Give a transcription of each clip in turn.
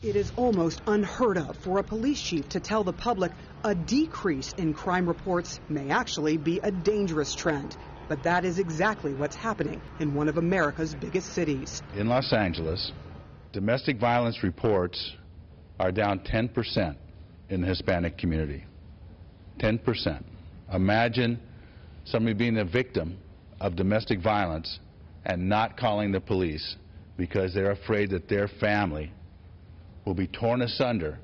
It is almost unheard of for a police chief to tell the public a decrease in crime reports may actually be a dangerous trend. But that is exactly what's happening in one of America's biggest cities. In Los Angeles, domestic violence reports are down 10% in the Hispanic community. 10%. Imagine somebody being a victim of domestic violence and not calling the police because they're afraid that their family will be torn asunder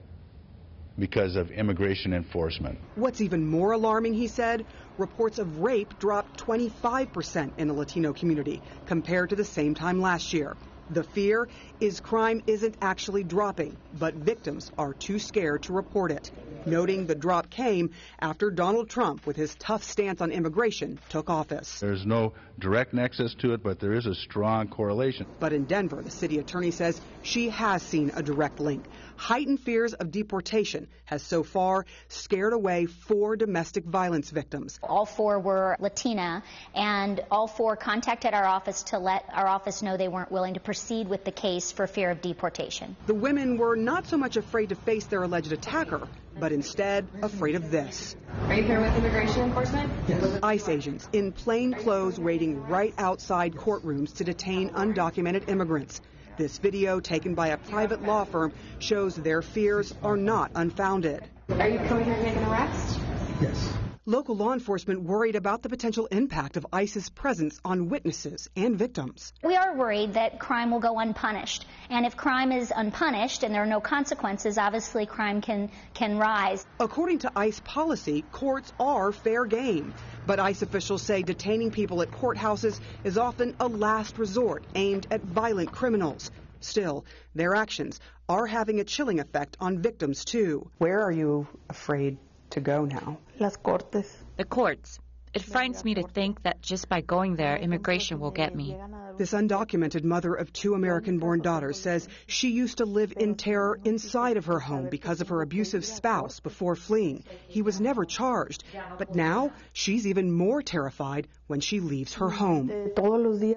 because of immigration enforcement. What's even more alarming, he said, reports of rape dropped 25% in the Latino community compared to the same time last year. The fear is crime isn't actually dropping, but victims are too scared to report it, noting the drop came after Donald Trump, with his tough stance on immigration, took office. There's no direct nexus to it, but there is a strong correlation. But in Denver, the city attorney says she has seen a direct link. Heightened fears of deportation has so far scared away 4 domestic violence victims. All 4 were Latina, and all 4 contacted our office to let our office know they weren't willing to proceed with the case for fear of deportation. The women were not so much afraid to face their alleged attacker, but instead afraid of this. Are you here with immigration enforcement? Yes. ICE agents in plain clothes waiting right outside courtrooms to detain undocumented immigrants. This video, taken by a private law firm, shows their fears are not unfounded. Are you coming here to make an arrest? Yes. Local law enforcement worried about the potential impact of ICE's presence on witnesses and victims. We are worried that crime will go unpunished. And if crime is unpunished and there are no consequences, obviously crime can rise. According to ICE policy, courts are fair game. But ICE officials say detaining people at courthouses is often a last resort aimed at violent criminals. Still, their actions are having a chilling effect on victims, too. Where are you afraid to go now? Las Cortes. The courts. It frightens me to think that just by going there, immigration will get me. This undocumented mother of 2 American-born daughters says she used to live in terror inside of her home because of her abusive spouse before fleeing. He was never charged, but now she's even more terrified when she leaves her home.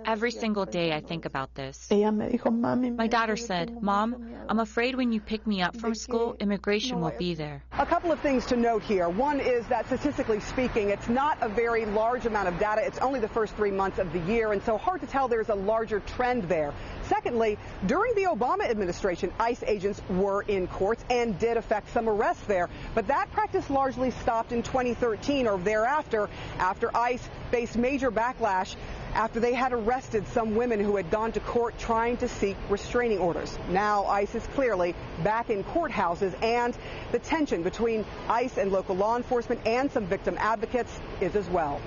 Every single day I think about this. My daughter said, "Mom, I'm afraid when you pick me up from school, immigration will be there." A couple of things to note here. One is that statistically speaking, it's not a very large amount of data. It's only the first 3 months of the year, and so hard to tell there's a larger trend there. Secondly, during the Obama administration, ICE agents were in courts and did affect some arrests there, but that practice largely stopped in 2013 or thereafter, after ICE faced major backlash after they had arrested some women who had gone to court trying to seek restraining orders. Now ICE is clearly back in courthouses, and the tension between ICE and local law enforcement and some victim advocates is as well.